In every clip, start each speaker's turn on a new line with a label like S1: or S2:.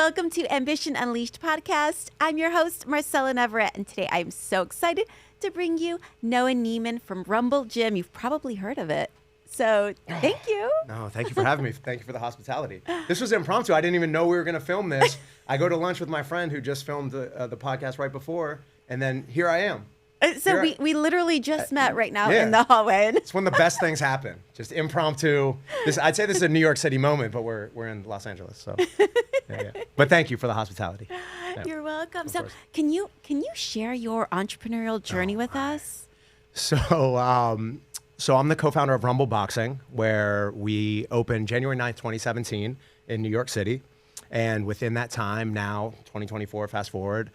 S1: Welcome to Ambition Unleashed podcast. I'm your host, Marcela Navarrete, and today I'm so excited to bring you Noah Neiman from Rumble Gym. You've probably heard of it. So thank you.
S2: No, thank you for having me. Thank you for the hospitality. This was impromptu. I didn't even know we were going to film this. I go to lunch with my friend who just filmed the podcast right before, and then here I am.
S1: So we literally just met right now in the hallway.
S2: It's when the best things happen. Just impromptu. I'd say this is a New York City moment, but we're in Los Angeles. So, yeah. But thank you for the hospitality. Yeah.
S1: You're welcome. So can you share your entrepreneurial journey with us?
S2: So I'm the co-founder of Rumble Boxing, where we opened January 9th, 2017 in New York City. And within that time, now 2024, fast forward,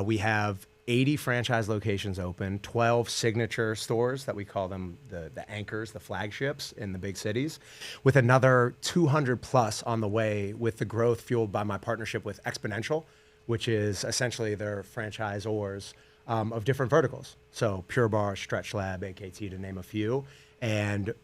S2: we have 80 franchise locations open, 12 signature stores that we call them the anchors, the flagships in the big cities, with another 200 plus on the way, with the growth fueled by my partnership with Exponential, which is essentially their franchisors of different verticals. So Pure Barre, Stretch Lab, AKT, to name a few. And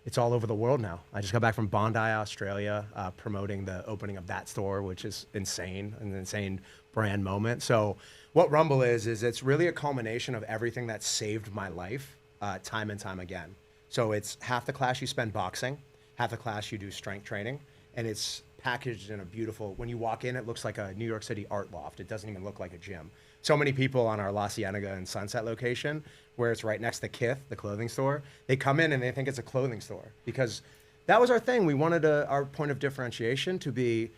S2: it's all over the world now. I just got back from Bondi, Australia, promoting the opening of that store, which is insane, an insane brand moment. So what Rumble is it's really a culmination of everything that saved my life time and time again. So it's half the class you spend boxing, half the class you do strength training, and it's packaged in a beautiful, when you walk in, it looks like a New York City art loft. It doesn't even look like a gym. So many people on our La Cienega and Sunset location, where it's right next to Kith, the clothing store, they come in and they think it's a clothing store, because that was our thing. We wanted our point of differentiation to be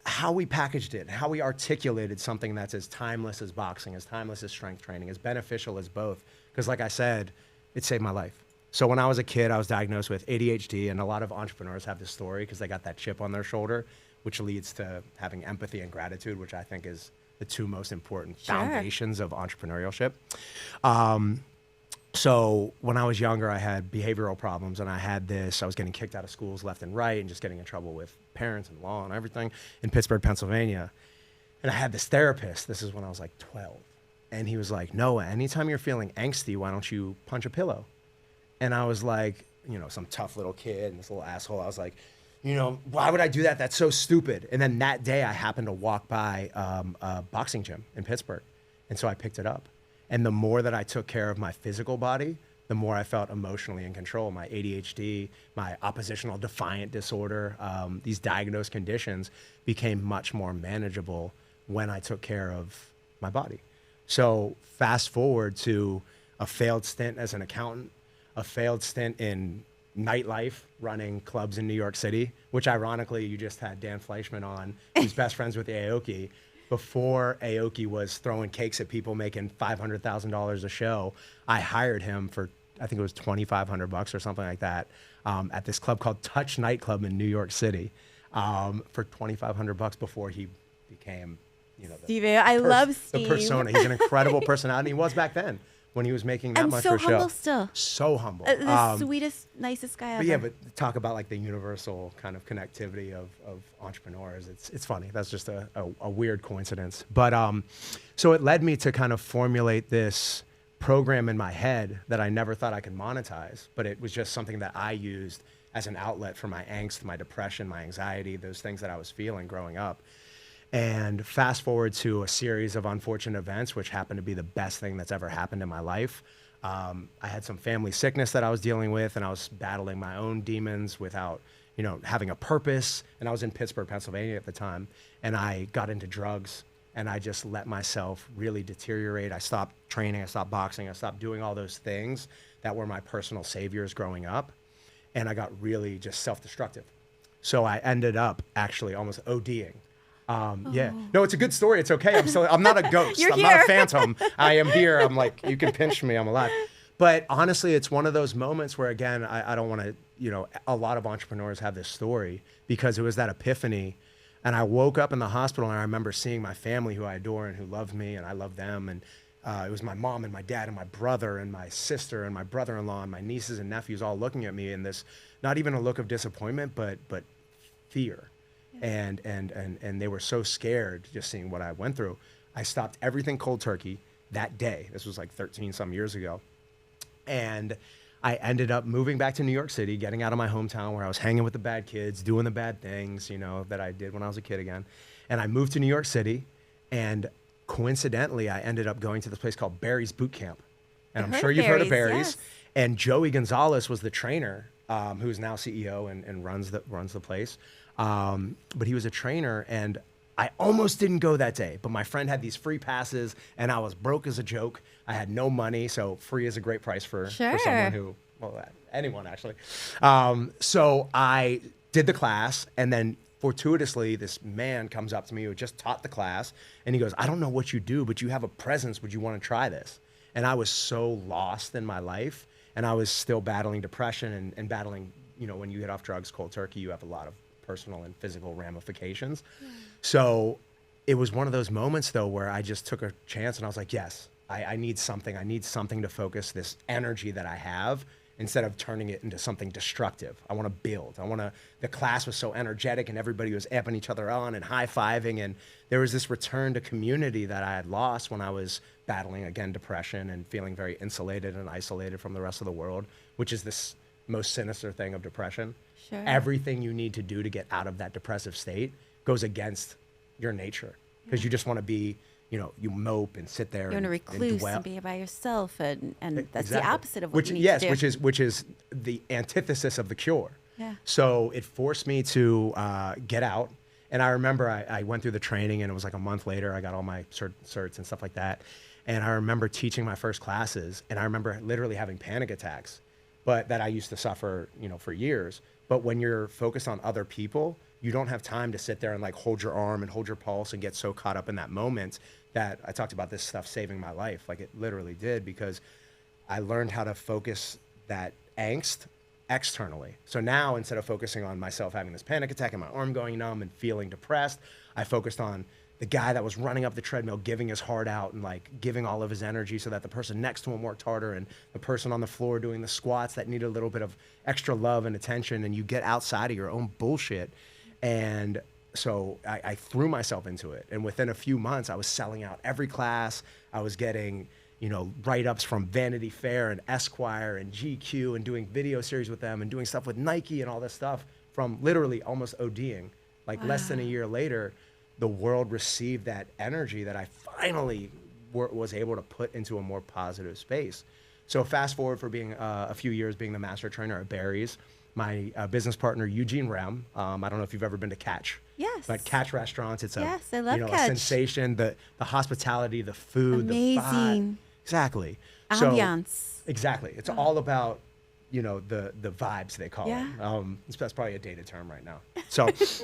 S2: how we packaged it, how we articulated something that's as timeless as boxing, as timeless as strength training, as beneficial as both. Because like I said, it saved my life. So when I was a kid, I was diagnosed with ADHD, and a lot of entrepreneurs have this story because they got that chip on their shoulder, which leads to having empathy and gratitude, which I think is the two most important foundations of entrepreneurship. So when I was younger, I had behavioral problems, and I was getting kicked out of schools left and right and just getting in trouble with parents and law and everything in Pittsburgh, Pennsylvania. And I had this therapist, this is when I was like 12. And he was like, Noah, anytime you're feeling angsty, why don't you punch a pillow? And I was like, some tough little kid and this little asshole. I was like, why would I do that? That's so stupid. And then that day I happened to walk by a boxing gym in Pittsburgh. And so I picked it up. And the more that I took care of my physical body, the more I felt emotionally in control. My ADHD, my oppositional defiant disorder, these diagnosed conditions became much more manageable when I took care of my body. So fast forward to a failed stint as an accountant, a failed stint in nightlife, running clubs in New York City, which ironically you just had Dan Fleischman on, who's best friends with Aoki. Before Aoki was throwing cakes at people making $500,000 a show, I hired him for, I think it was $2,500 or something like that, at this club called Touch Nightclub in New York City, for $2,500 before he became,
S1: Steve, I love Steve.
S2: The persona. He's an incredible personality. He was back then when he was making that much for a show.
S1: And so humble still.
S2: So humble.
S1: The sweetest, nicest guy ever.
S2: But yeah, but talk about like the universal kind of connectivity of entrepreneurs. It's funny. That's just a weird coincidence. But so it led me to kind of formulate this program in my head that I never thought I could monetize, but it was just something that I used as an outlet for my angst, my depression, my anxiety, those things that I was feeling growing up. And fast forward to a series of unfortunate events, which happened to be the best thing that's ever happened in my life. I had some family sickness that I was dealing with, and I was battling my own demons without, having a purpose. And I was in Pittsburgh, Pennsylvania at the time, and I got into drugs, and I just let myself really deteriorate. I stopped training, I stopped boxing, I stopped doing all those things that were my personal saviors growing up, and I got really just self-destructive. So I ended up actually almost ODing. Yeah. No, it's a good story. It's okay. I'm not a ghost. I'm not a phantom. I am here. I'm like, you can pinch me. I'm alive. But honestly, it's one of those moments where, again, I don't want to, a lot of entrepreneurs have this story because it was that epiphany. And I woke up in the hospital and I remember seeing my family who I adore and who loved me and I love them. And it was my mom and my dad and my brother and my sister and my brother-in-law and my nieces and nephews all looking at me in this, not even a look of disappointment, but fear. And they were so scared just seeing what I went through. I stopped everything cold turkey that day. This was like 13 some years ago. And I ended up moving back to New York City, getting out of my hometown where I was hanging with the bad kids, doing the bad things, that I did when I was a kid again. And I moved to New York City, and coincidentally, I ended up going to this place called Barry's Boot Camp. And I'm sure you've heard of Barry's.
S1: Yes.
S2: And Joey Gonzalez was the trainer, who's now CEO and runs the place. But he was a trainer, and I almost didn't go that day. But my friend had these free passes, and I was broke as a joke. I had no money, so free is a great price for someone who, anyone actually. So I did the class, and then fortuitously, this man comes up to me who just taught the class, and he goes, "I don't know what you do, but you have a presence. Would you want to try this?" And I was so lost in my life, and I was still battling depression and battling, when you get off drugs cold turkey, you have a lot of personal and physical ramifications. So it was one of those moments, though, where I just took a chance, and I was like, yes, I need something. I need something to focus this energy that I have instead of turning it into something destructive. I want to build. The class was so energetic, and everybody was amping each other on and high-fiving, and there was this return to community that I had lost when I was battling, again, depression and feeling very insulated and isolated from the rest of the world, which is this most sinister thing of depression.
S1: Sure.
S2: Everything you need to do to get out of that depressive state goes against your nature, because you just want to be, you mope and sit there.
S1: You want to recluse
S2: dwell.
S1: and be by yourself, and that's
S2: Exactly.
S1: the opposite of what you need to do.
S2: which is the antithesis of the cure.
S1: Yeah.
S2: So it forced me to get out. And I remember I went through the training, and it was like a month later, I got all my certs and stuff like that. And I remember teaching my first classes, and I remember literally having panic attacks, but that I used to suffer, for years. But when you're focused on other people, you don't have time to sit there and like hold your arm and hold your pulse and get so caught up in that moment that I talked about this stuff saving my life. Like, it literally did, because I learned how to focus that angst externally. So now, instead of focusing on myself having this panic attack and my arm going numb and feeling depressed, I focused on the guy that was running up the treadmill, giving his heart out and like giving all of his energy so that the person next to him worked harder, and the person on the floor doing the squats that needed a little bit of extra love and attention. And you get outside of your own bullshit. And so I threw myself into it. And within a few months, I was selling out every class. I was getting, write-ups from Vanity Fair and Esquire and GQ, and doing video series with them and doing stuff with Nike and all this stuff, from literally almost ODing. Like, less than a year later, the world received that energy that I finally was able to put into a more positive space. So fast forward for being a few years being the master trainer at Barry's. My business partner, Eugene Rem, I don't know if you've ever been to Catch.
S1: Yes.
S2: But Catch restaurants, it's
S1: Yes, I love
S2: a
S1: Catch.
S2: sensation, the hospitality, the food, the
S1: Amazing.
S2: vibe. Exactly.
S1: Ambiance.
S2: Exactly. It's all about, the vibes, they call
S1: Yeah.
S2: it. That's probably a dated term right now. So it's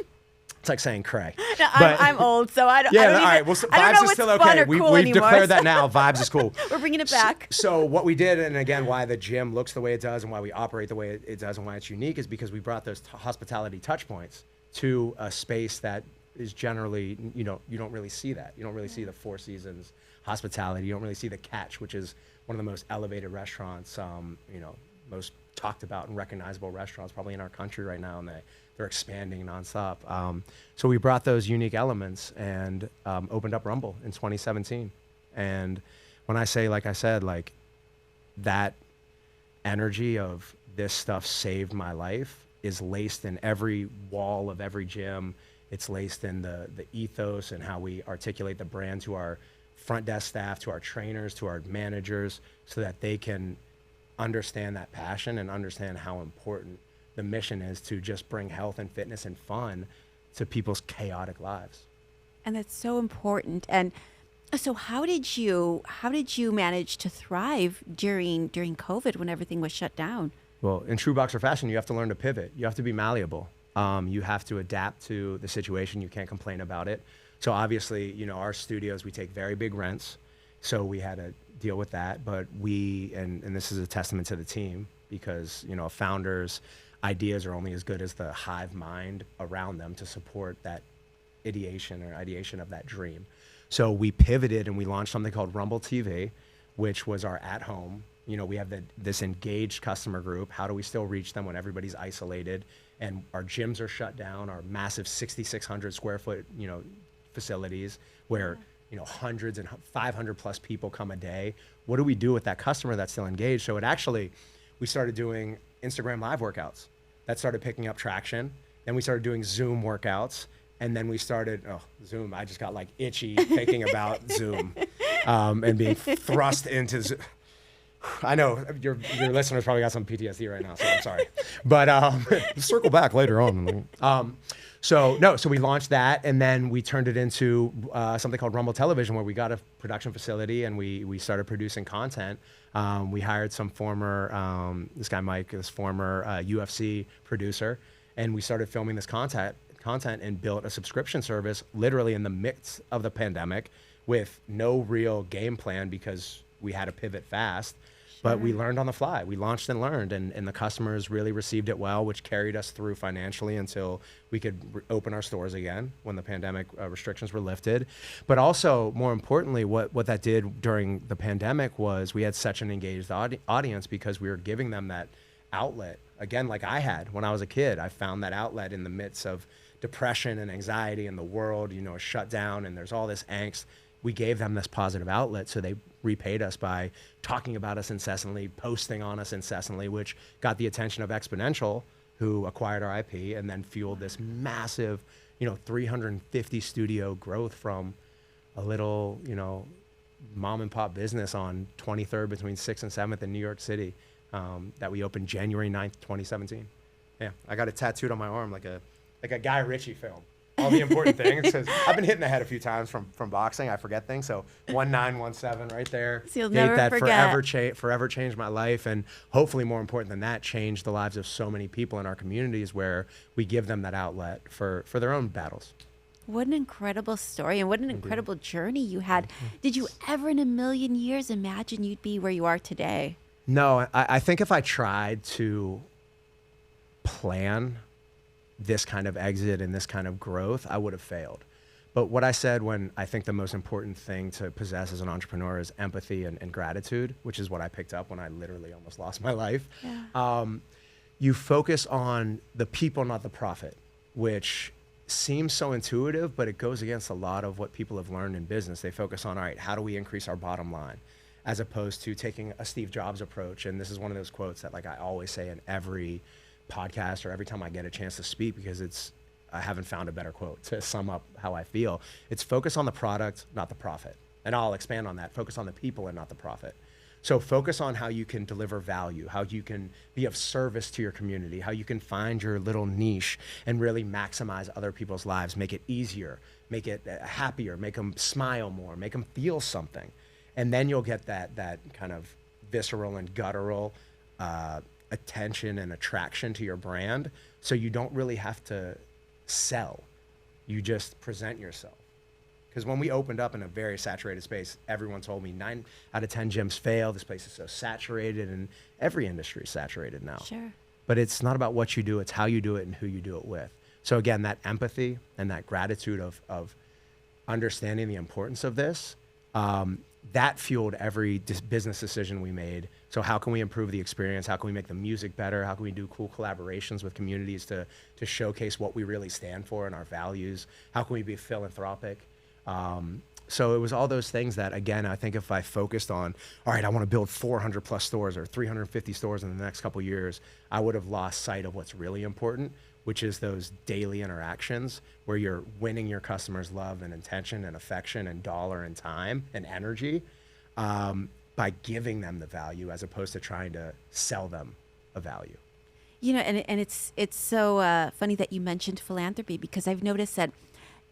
S2: like saying cray.
S1: No,
S2: But-
S1: I'm old, so I don't.
S2: Yeah,
S1: I don't
S2: all
S1: even,
S2: right. Well,
S1: I don't
S2: vibes
S1: know
S2: is
S1: what's
S2: still
S1: fun
S2: okay.
S1: or cool
S2: We've
S1: anymore,
S2: declared that
S1: so-
S2: now. Vibes is cool.
S1: We're bringing it back.
S2: So what we did, and again, why the gym looks the way it does, and why we operate the way it does, and why it's unique, is because we brought those hospitality touch points to a space that is generally, you don't really see that. You don't really see the Four Seasons hospitality. You don't really see the Catch, which is one of the most elevated restaurants, most talked about and recognizable restaurants probably in our country right now, and they're expanding nonstop. So we brought those unique elements and opened up Rumble in 2017. And when I say, like I said, like, that energy of this stuff saved my life is laced in every wall of every gym. It's laced in the ethos and how we articulate the brand to our front desk staff, to our trainers, to our managers, so that they can understand that passion and understand how important the mission is to just bring health and fitness and fun to people's chaotic lives.
S1: And that's so important. And so how did you manage to thrive during COVID when everything was shut down?
S2: Well, in true boxer fashion, you have to learn to pivot. You have to be malleable. You have to adapt to the situation. You can't complain about it. So obviously, our studios, we take very big rents. So we had to deal with that. But and this is a testament to the team, because, a founder's ideas are only as good as the hive mind around them to support that ideation of that dream. So we pivoted and we launched something called Rumble TV, which was our at-home. We have this engaged customer group. How do we still reach them when everybody's isolated and our gyms are shut down, our massive 6,600 square foot, facilities where, hundreds and 500 plus people come a day? What do we do with that customer that's still engaged? So we started doing Instagram live workouts. That started picking up traction. Then we started doing Zoom workouts. And then we started, Zoom. I just got like itchy thinking about Zoom and being thrust into Zoom. I know your listeners probably got some PTSD right now, so I'm sorry. But circle back later on. So we launched that, and then we turned it into something called Rumble Television, where we got a production facility and we started producing content. We hired some former, this guy Mike, this former UFC producer, and we started filming this content and built a subscription service literally in the midst of the pandemic with no real game plan because we had to pivot fast. But we learned on the fly. We launched and learned, and the customers really received it well, which carried us through financially until we could open our stores again when the pandemic restrictions were lifted. But also, more importantly, what that did during the pandemic was we had such an engaged audience because we were giving them that outlet. Again, like I had when I was a kid, I found that outlet in the midst of depression and anxiety in the world, shut down, and there's all this angst. We gave them this positive outlet, so they repaid us by talking about us incessantly, posting on us incessantly, which got the attention of Exponential, who acquired our IP and then fueled this massive, 350 studio growth from a little, mom and pop business on 23rd between 6th and 7th in New York City that we opened January 9th, 2017. Yeah, I got it tattooed on my arm like a Guy Ritchie film. All the important things, because I've been hitting the head a few times from boxing. I forget things. So 1917 right there.
S1: So you'll never forget.
S2: Forever changed my life, and hopefully more important than that, changed the lives of so many people in our communities where we give them that outlet for their own battles.
S1: What an incredible story, and what an incredible journey you had. Did you ever in a million years imagine you'd be where you are today?
S2: No, I think if I tried to plan this kind of exit and this kind of growth, I would have failed. But what I said when I think the most important thing to possess as an entrepreneur is empathy and gratitude, which is what I picked up when I literally almost lost my life. Yeah. You focus on the people, not the profit, which seems so intuitive, but it goes against a lot of what people have learned in business. They focus on, all right, how do we increase our bottom line? As opposed to taking a Steve Jobs approach. And this is one of those quotes that I always say in every podcast or every time I get a chance to speak, because I haven't found a better quote to sum up how I feel. It's focus on the product, not the profit. And I'll expand on that. Focus on the people and not the profit. So focus on how you can deliver value, how you can be of service to your community, how you can find your little niche and really maximize other people's lives, make it easier, make it happier, make them smile more, make them feel something. And then you'll get that kind of visceral and guttural attention and attraction to your brand, so you don't really have to sell. You just present yourself. Because when we opened up in a very saturated space, everyone told me 9 out of 10 gyms fail. This place is so saturated, and every industry is saturated now.
S1: Sure.
S2: But it's not about what you do, it's how you do it and who you do it with. So again, that empathy and that gratitude of understanding the importance of this, that fueled every business decision we made. So how can we improve the experience? How can we make the music better? How can we do cool collaborations with communities to showcase what we really stand for and our values? How can we be philanthropic? So it was all those things that, again, I think if I focused on, all right, I want to build 400 plus stores or 350 stores in the next couple of years, I would have lost sight of what's really important, which is those daily interactions where you're winning your customers' love and attention and affection and dollar and time and energy by giving them the value as opposed to trying to sell them a value.
S1: And it's so funny that you mentioned philanthropy, because I've noticed that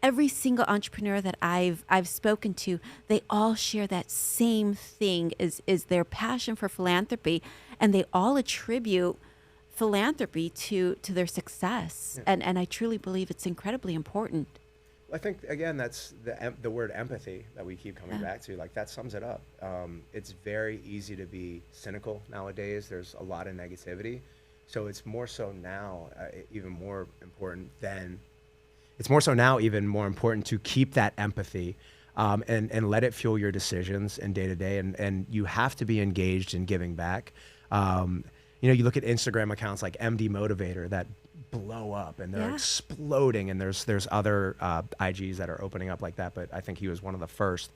S1: every single entrepreneur that I've spoken to, they all share that same thing is their passion for philanthropy, and they all attribute philanthropy to their success. Yeah. And I truly believe it's incredibly important.
S2: I think, again, that's the word empathy that we keep coming back to. That sums it up. It's very easy to be cynical nowadays. There's a lot of negativity. So it's more so now, even more important to keep that empathy and let it fuel your decisions and day to day. And you have to be engaged in giving back. You look at Instagram accounts like MD Motivator that blow up and they're exploding, and there's other IGs that are opening up like that, but I think he was one of the first.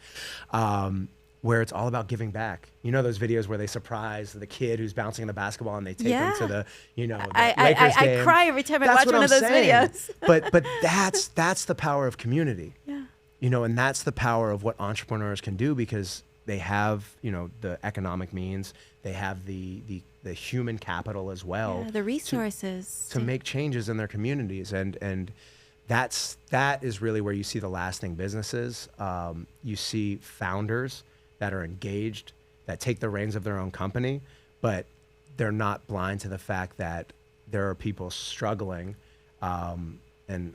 S2: where it's all about giving back. You know those videos where they surprise the kid who's bouncing the basketball and they take him to the, the Lakers game.
S1: I cry every time I watch
S2: That's what
S1: one
S2: I'm
S1: of those
S2: saying.
S1: videos.
S2: but that's the power of community.
S1: Yeah.
S2: And that's the power of what entrepreneurs can do, because they have, the economic means, they have the human capital as well.
S1: Yeah, the resources.
S2: To make changes in their communities. And that is really where you see the lasting businesses. You see founders that are engaged, that take the reins of their own company, but they're not blind to the fact that there are people struggling. And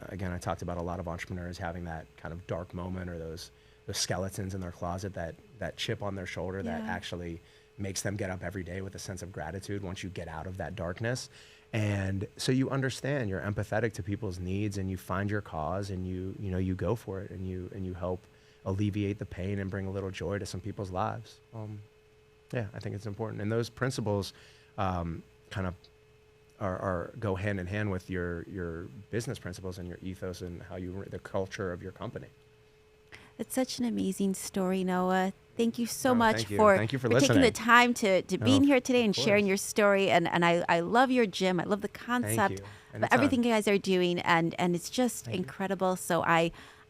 S2: again, I talked about a lot of entrepreneurs having that kind of dark moment, or those skeletons in their closet, that chip on their shoulder that actually makes them get up every day with a sense of gratitude once you get out of that darkness. And so you understand, you're empathetic to people's needs, and you find your cause, and you go for it, and you help alleviate the pain and bring a little joy to some people's lives. I think it's important. And those principles kind of go hand in hand with your business principles and your ethos and how the culture of your company.
S1: It's such an amazing story, Noah. Thank you so much for
S2: listening.
S1: taking the time to being here today and sharing your story. And I love your gym. I love the concept of everything you guys are doing. And it's just incredible. So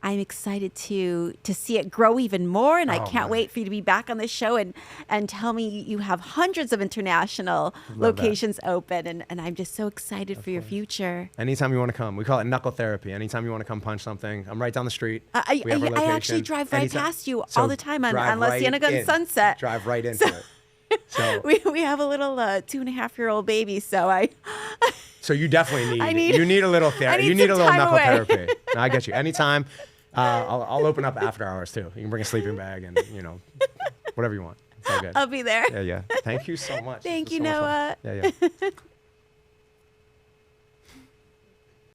S1: I'm excited to see it grow even more, and I can't wait for you to be back on the show and tell me you have hundreds of international locations open, and I'm just so excited for your future.
S2: Anytime you want to come, we call it knuckle therapy. Anytime you want to come punch something, I'm right down the street.
S1: I actually drive right past you all the time on La Cienega and Sunset.
S2: Drive right into it. So
S1: we have a little 2.5-year-old baby, so
S2: So you definitely you need a little therapy. You need a little knuckle therapy. No, I get you. Anytime. I'll open up after hours too. You can bring a sleeping bag and whatever you want. It's all good.
S1: I'll be there.
S2: Yeah. Thank you so much.
S1: Thank you, Noah.
S2: Yeah.